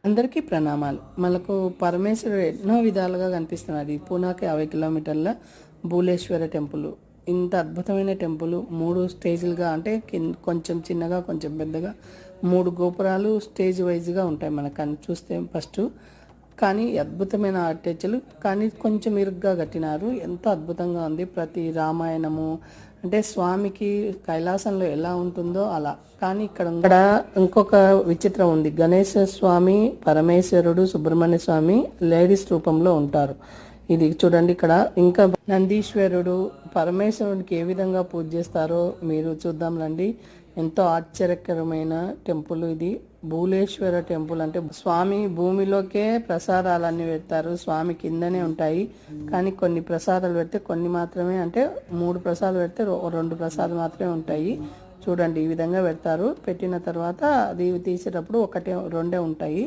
అందరికీ ప్రణామాలు. మనకు పరమేశ్వరుడు ఎన్నో విధాలుగా కనిపిస్తున్నాడు. ఈ పూనాకి 50 కిలోమీటర్ల భూలేశ్వర టెంపుల్. ఇంత అద్భుతమైన టెంపుల్ 3 స్టేజ్లుగా, అంటే కొంచెం చిన్నగా కొంచెం పెద్దగా 3 గోపురాలు స్టేజ్ వైజ్గా ఉంటాయి మనకు చూస్తే ఫస్ట్. కానీ అద్భుతమైన ఆర్కిటెక్చర్లు, కానీ కొంచెం ఇరుగ్గా కట్టినారు. ఎంతో అద్భుతంగా ఉంది. ప్రతి రామాయణము అంటే స్వామికి కైలాసంలో ఎలా ఉంటుందో అలా. కానీ ఇక్కడ ఇంకొక విచిత్రం ఉంది. గణేశ స్వామి, పరమేశ్వరుడు, సుబ్రహ్మణ్య స్వామి లేడీస్ రూపంలో ఉంటారు. ఇది చూడండి. ఇక్కడ ఇంకా నందీశ్వరుడు, పరమేశ్వరుడికి ఏ విధంగా పూజ చేస్తారో మీరు చూద్దాం రండి. ఎంతో ఆశ్చర్యకరమైన టెంపుల్ ఇది. భూలేశ్వర టెంపుల్ అంటే స్వామి భూమిలోకే ప్రసాదాలన్నీ పెడతారు. స్వామి కిందనే ఉంటాయి, కానీ కొన్ని ప్రసాదాలు పెడితే కొన్ని మాత్రమే, అంటే 3 ప్రసాదాలు పెడితే 2 ప్రసాదాలు మాత్రమే ఉంటాయి. చూడండి, ఈ విధంగా పెడతారు. పెట్టిన తర్వాత అది తీసేటప్పుడు 1, 2 ఉంటాయి.